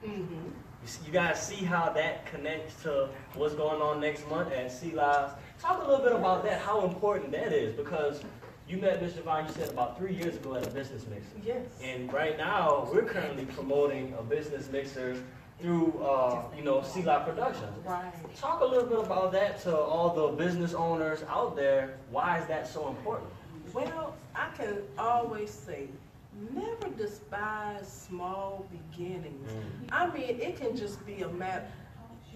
Mm-hmm. You guys see how that connects to what's going on next month at SeLah's? Talk a little bit about that, how important that is, because you met Ms. JaVon, you said, about 3 years ago at a business mixer. Yes. And right now, we're currently promoting a business mixer through, SeLah's Productions. Right. Talk a little bit about that to all the business owners out there. Why is that so important? Well, I can always say, never despise small beginnings. I mean, it can just be a matter.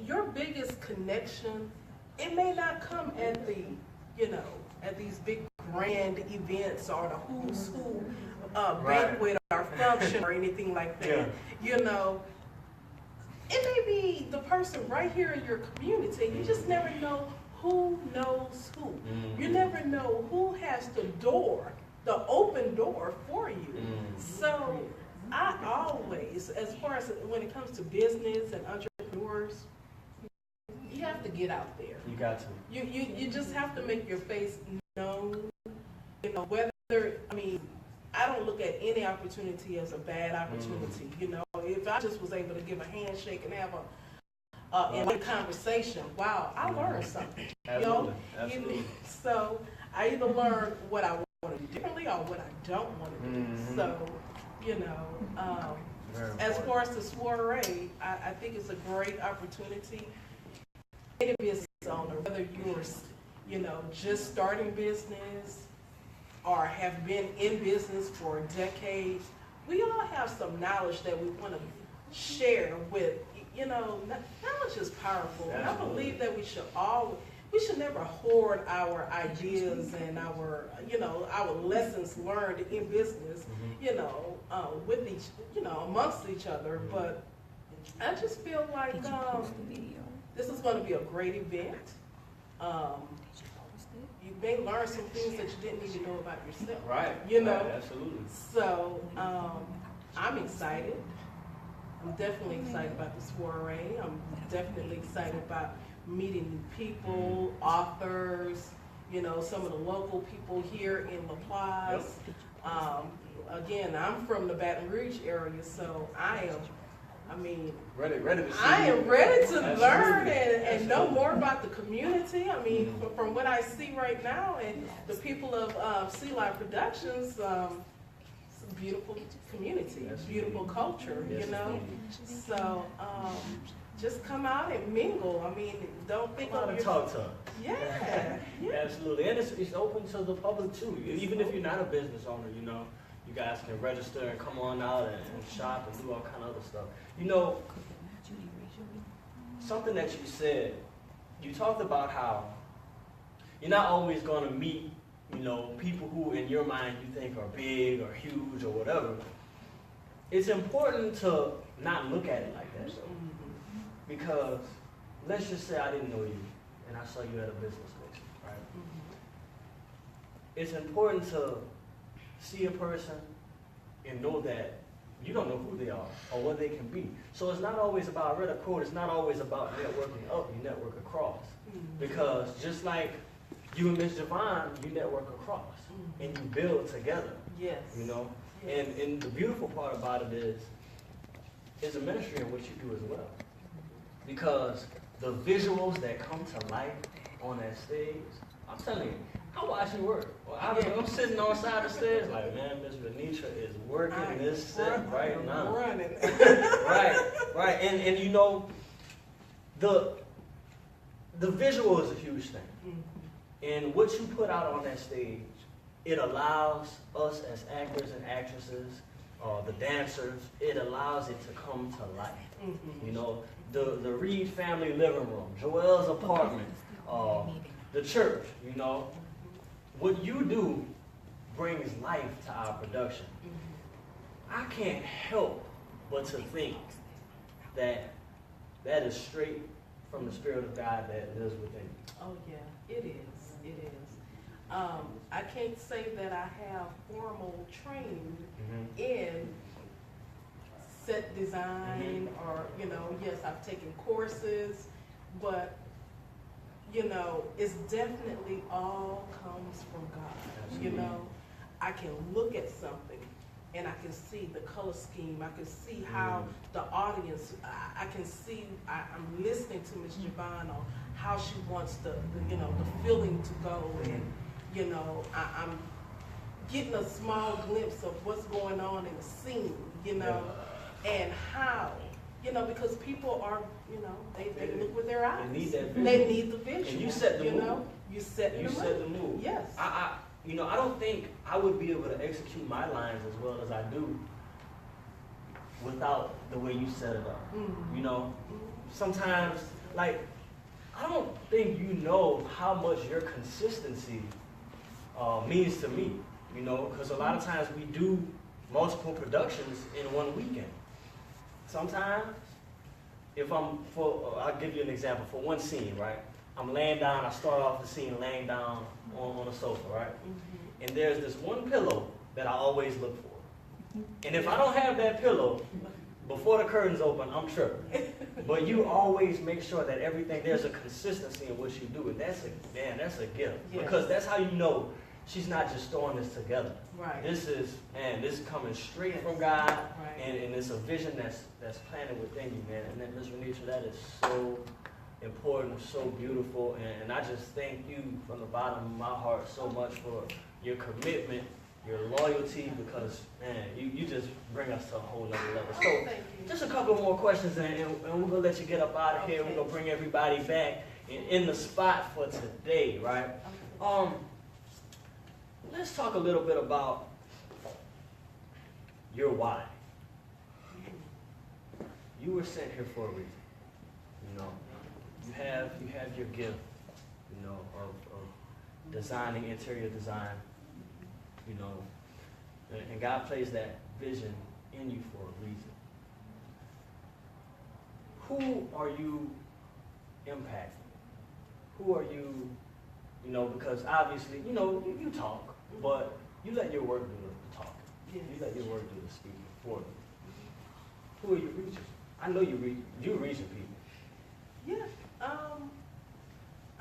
Your biggest connection, it may not come at the, at these big grand events or the who's who banquet or function or anything like that. Yeah. It may be the person right here in your community. You just never know who knows who. You never know who has the open door for you. So I always, as far as when it comes to business and entrepreneurs, you have to get out there. You got to. You just have to make your face known. I don't look at any opportunity as a bad opportunity. If I just was able to give a handshake and have a conversation, wow, I learned something. Absolutely. So I either learn what I want to do differently or what I don't want to do. So, as far as the soiree, I think it's a great opportunity. Any business owner, whether you're, just starting business or have been in business for decades, we all have some knowledge that we want to share with. Knowledge is powerful. And I believe that we should never hoard our ideas and our lessons learned in business, amongst each other. But I just feel like this is going to be a great event. You may learn some things that you didn't even know about yourself. Right. Right, absolutely. So I'm excited. I'm definitely excited about the soiree. I'm definitely excited about meeting new people, authors, some of the local people here in LaPlace. Again, I'm from the Baton Rouge area, so ready to see I am ready to learn and Absolutely. know more about the community. I mean, from what I see right now and the people of SeLah's Productions, it's a beautiful community, beautiful culture, So just come out and mingle. I mean, don't think of your talk. Yeah. Absolutely, and it's open to the public too. Even if you're not a business owner, you guys can register and come on out and shop and do all kind of other stuff. Something that you said, you talked about how you're not always going to meet, people who in your mind you think are big or huge or whatever. It's important to not look at it like that, though. Because let's just say I didn't know you and I saw you at a business mixer, right? It's important to see a person and know that you don't know who they are or what they can be. So it's not always about, I read a quote, it's not always about networking up, you network across. Because just like you and Ms. JaVon, you network across and you build together. Yes. Yes. And the beautiful part about it is, it's a ministry in which you do as well. Because the visuals that come to life on that stage, I'm telling you, I watch you work. I'm sitting on the side of the stairs like, man, Miss Venetia is working this set right now. Running. Right. And the visual is a huge thing. And what you put out on that stage, it allows us as actors and actresses, the dancers, it allows it to come to life. The Reed family living room, Joel's apartment, the church, what you do brings life to our production. I can't help but to think that that is straight from the Spirit of God that lives within you. Oh yeah, it is. It is. I can't say that I have formal training in set design or, yes, I've taken courses, but, it's definitely all comes from God. Absolutely. I can look at something and I can see the color scheme. I can see how the audience, I can see, I'm listening to Miss JaVon on how she wants the feeling to go, and, I'm getting a small glimpse of what's going on in the scene, and how, because people are, they look with their eyes. They need that visual. They need the visual. And you set the mood. You set the mood. Yes. I don't think I would be able to execute my lines as well as I do without the way you set it up. Sometimes, like, I don't think you know how much your consistency means to me, because a lot of times we do multiple productions in one weekend. Sometimes, I'll give you an example. For one scene, right? I'm laying down, I start off the scene laying down on a sofa, right? And there's this one pillow that I always look for. And if I don't have that pillow, before the curtains open, I'm tripping. But you always make sure that there's a consistency in what you do. And that's a gift. Yes. Because that's how you know she's not just throwing this together. Right. This is coming straight from God, right. and it's a vision that's planted within you, man. And then, Ms. Renitra, that is so important, so beautiful, and I just thank you from the bottom of my heart so much for your commitment, your loyalty, because, man, you just bring us to a whole nother level. So, just a couple more questions, and we're going to let you get up out of here. We're going to bring everybody back in the spot for today, right? Let's talk a little bit about your why. You were sent here for a reason, You have your gift, of designing, interior design, and God placed that vision in you for a reason. Who are you impacting? Who are you, because obviously, you talk, but you let your work do the talking. Yes. You let your work do the speaking for you. Who are you reaching? I know you're reaching people. Yeah.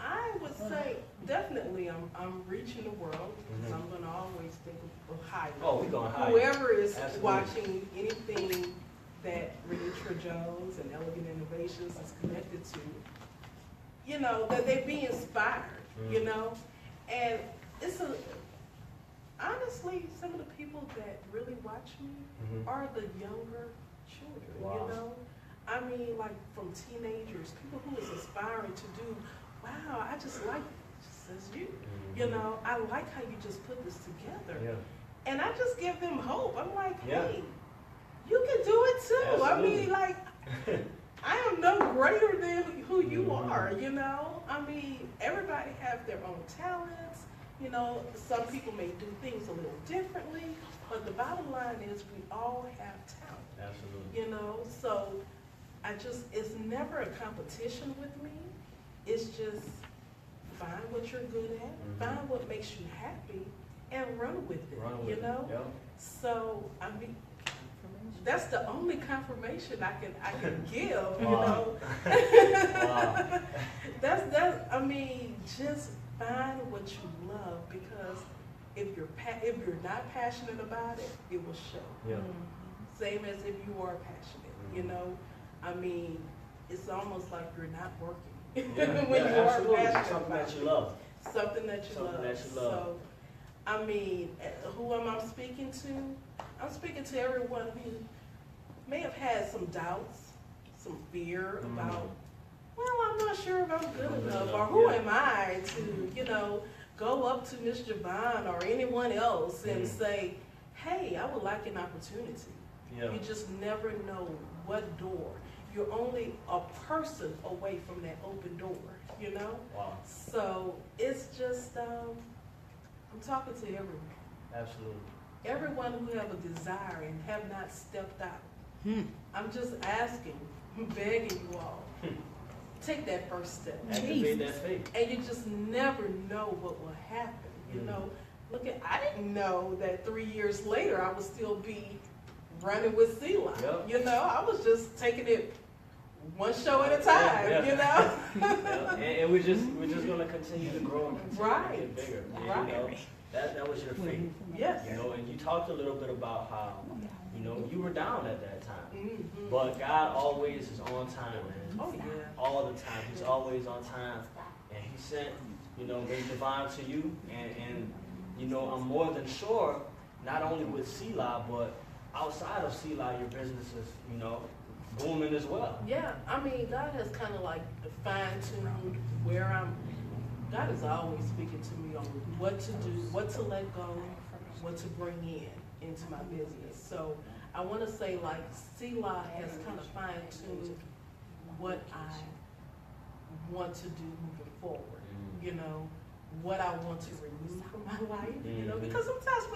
I would say definitely I'm reaching the world, because I'm going to always think of higher. Oh, we're going higher. Whoever is Absolutely. watching anything that Renitra Jones and Elegant Innovations is connected to, that they be inspired, and it's honestly, some of the people that really watch me are the younger children, Wow. I mean, like from teenagers, people who is aspiring to do, wow, I just like it, just as you. I like how you just put this together. Yeah. And I just give them hope. I'm like, Yeah. hey, you can do it too. Absolutely. I mean, like, I am no greater than who you are, I mean, everybody have their own talents. Some people may do things a little differently, but the bottom line is we all have talent. Absolutely. So it's never a competition with me. It's just find what you're good at, find what makes you happy, and run with it, Yeah. So, I mean, that's the only confirmation I can give, Wow. Wow. I mean, just find what you love, because if you're not passionate about it, it will show. Yeah. Same as if you are passionate, I mean, it's almost like you're not working when you are passionate. Something that you love. Something that you love. So, I mean, who am I speaking to? I'm speaking to everyone who may have had some doubts, some fear about, well, I'm not sure if I'm good enough, or who am I to, go up to Miss JaVon or anyone else and say, hey, I would like an opportunity. Yeah. You just never know what door. You're only a person away from that open door, Wow. So it's just, I'm talking to everyone. Absolutely. Everyone who have a desire and have not stepped out. I'm just asking, begging you all, take that first step. Activate that faith. And you just never know what will happen, I didn't know that 3 years later I would still be running with SeLah's. Yep. I was just taking it one show at a time, And we're just going to continue to grow and continue to get bigger. Right. That was your faith. Yes. You know, and you talked a little bit about how, you know, you were down at that time. Mm-hmm. But God always is on time, man. Oh, yeah. All the time. He's always on time. And he sent, you know, Ms. JaVon to you. And, you know, I'm more than sure, not only with SeLah, but outside of SeLah, your business is, you know, booming as well. Yeah, I mean, God has kind of like fine-tuned where God is always speaking to me on what to do, what to let go, what to bring into my business. So I want to say like SeLah has kind of fine-tuned what I want to do moving forward, you know, what I want to remove from my life, you know, because sometimes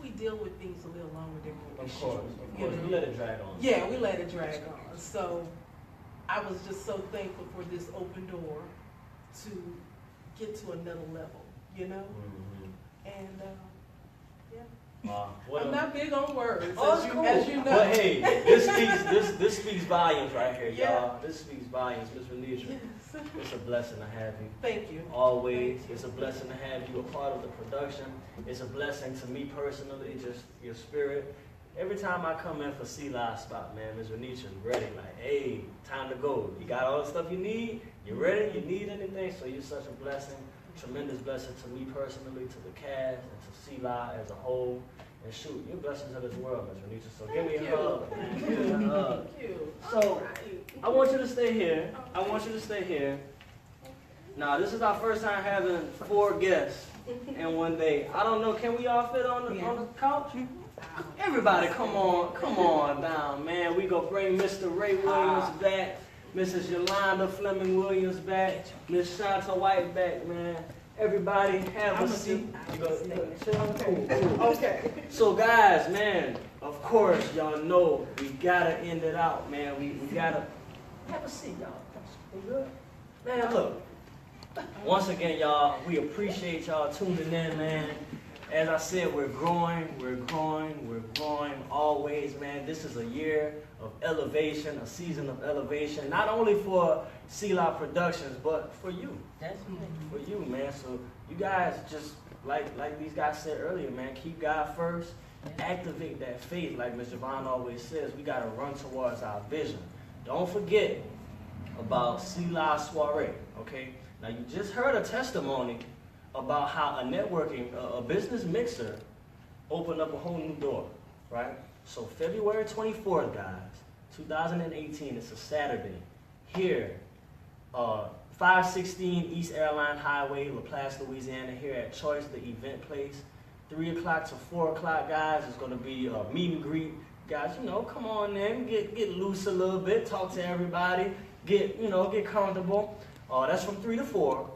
we deal with things a little longer than we should. Of course, we let it drag on. Yeah, we let it drag on. So I was just so thankful for this open door to get to another level, you know? And yeah. I'm not big on words, as you know. But hey, this speaks volumes right here, y'all. This speaks volumes, Ms. Renitra. Yes. It's a blessing to have you. Thank you. Always. It's a blessing to have you a part of the production. It's a blessing to me personally, just your spirit. Every time I come in for SeLah's spot, man, Ms. Renitra ready. Like, hey, time to go. You got all the stuff you need? You ready? You need anything? So you're such a blessing. Tremendous blessing to me personally, to the cast, and to SeLah as a whole. And shoot, you're a blessing to this world, Ms. Renitra. So give me a hug. Thank Give me a hug. you. So I want you to stay here. I want you to stay here. Now, this is our first time having 4 guests in one day. I don't know, can we all fit on the couch? Everybody, come on down, man. We gonna bring Mr. Ray Williams back, Mrs. Yolanda Fleming Williams back, Miss Shanta White back, man. Everybody have a seat. Okay. So guys, man, of course, y'all know we gotta end it out, man. We gotta have a seat, y'all. We good? Man, look. Once again, y'all, we appreciate y'all tuning in, man. As I said, we're growing always, man. This is a year of elevation, a season of elevation, not only for SeLah Productions, but for you. That's For you, man. So you guys just, like these guys said earlier, man, keep God first. Activate that faith, like Ms. JaVon always says. We got to run towards our vision. Don't forget about SeLah's soiree, okay? Now, you just heard a testimony about how a networking, a business mixer opened up a whole new door, right? So February 24th, guys, 2018, it's a Saturday, here, 516 East Airline Highway, LaPlace, Louisiana, here at Choice, the event place. 3 o'clock to 4 o'clock, guys, it's going to be a meet and greet. Guys, you know, come on in, get loose a little bit, talk to everybody, get comfortable. That's from 3 to 4.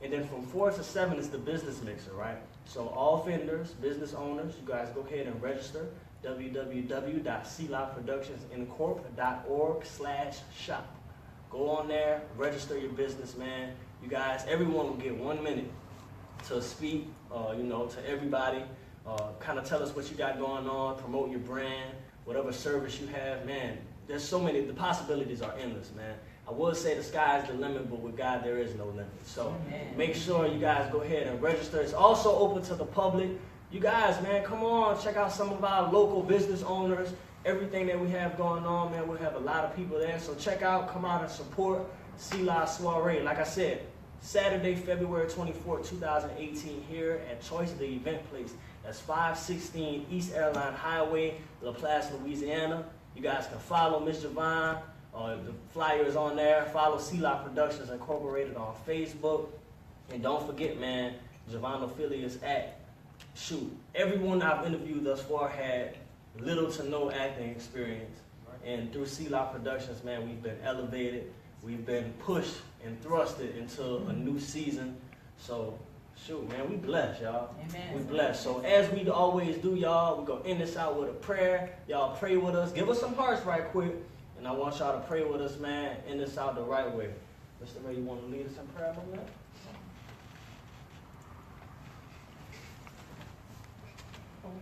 And then from 4 to 7 is the business mixer, right? So all vendors, business owners, you guys go ahead and register. www.selahproductionsincorp.org/shop. Go on there, register your business, man. You guys, everyone will get 1 minute to speak, to everybody. Kind of tell us what you got going on, promote your brand, whatever service you have, man. There's so many, the possibilities are endless, man. I would say the sky's the limit, but with God, there is no limit. So make sure you guys go ahead and register. It's also open to the public. You guys, man, come on, check out some of our local business owners, everything that we have going on, man. We'll have a lot of people there. So check out, come out and support SeLah's soiree. Like I said, Saturday, February 24th, 2018, here at Choice, the event place. That's 516 East Airline Highway, LaPlace, Louisiana. You guys can follow Ms. JaVon. The flyer is on there. Follow SeLah Productions Incorporated on Facebook. And don't forget, man, JaVon Ophelia's act. Shoot, everyone I've interviewed thus far had little to no acting experience. And through SeLah Productions, man, we've been elevated. We've been pushed and thrusted into a new season. So, shoot, man, we blessed, y'all. Amen. We blessed. So as we always do, y'all, we're going to end this out with a prayer. Y'all pray with us. Give us some hearts right quick. And I want y'all to pray with us, man. End this out the right way. Mr. Ray, you want to lead us in prayer on that? Come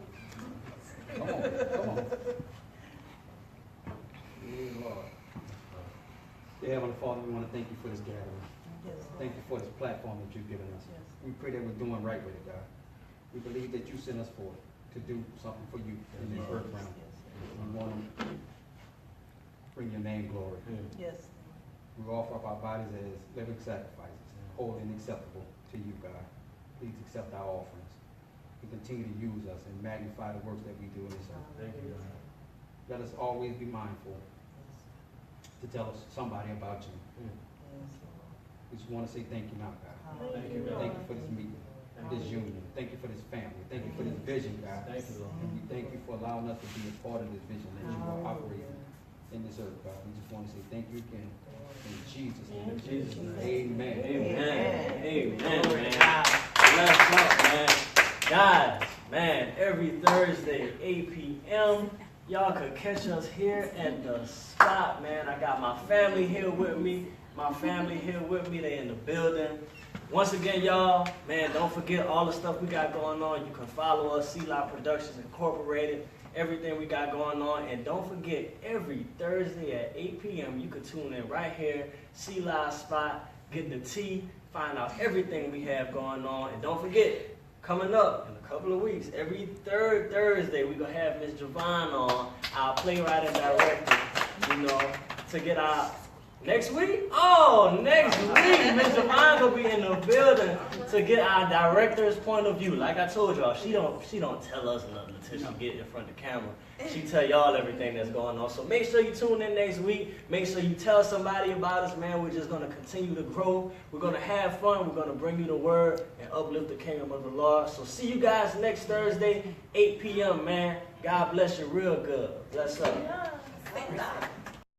on. Dear Heavenly Father, we want to thank you for this gathering. Yes. Thank you for this platform that you've given us. Yes. We pray that we're doing right with it, God. We believe that you sent us forth to do something for you in this earth realm. We want to bring your name glory. Yes. We offer up our bodies as living sacrifices, holy and acceptable to you, God. Please accept our offerings and continue to use us and magnify the works that we do in this earth. Thank you, God. Let us always be mindful to tell us somebody about you. We just want to say thank you now, God. Thank you, God. Thank you for this meeting, this union. Thank you for this family. Thank you for this vision, God. Thank you, Lord. And we thank you for allowing us to be a part of this vision that you are operating in this earth, God. We just want to say thank you again. In Jesus' name. In Jesus' name. Amen. Amen. Amen, man. Bless up, man. Guys, man, every Thursday, 8 p.m., y'all could catch us here at the spot, man. I got my family here with me. They in the building. Once again, y'all, man, don't forget all the stuff we got going on. You can follow us, SeLah's Productions Incorporated, everything we got going on. And don't forget, every Thursday at 8 p.m., you can tune in right here, SeLah's Spot, get the tea, find out everything we have going on. And don't forget, coming up in a couple of weeks, every third Thursday, we're going to have Miss JaVon on, our playwright and director, to get our... Next week? Oh, next week, Miss JaVon will be in the building to get our director's point of view. Like I told y'all, she don't tell us nothing until she get in front of the camera. She tell y'all everything that's going on. So make sure you tune in next week. Make sure you tell somebody about us, man. We're just going to continue to grow. We're going to have fun. We're going to bring you the word and uplift the kingdom of the Lord. So see you guys next Thursday, 8 p.m., man. God bless you real good. Bless up.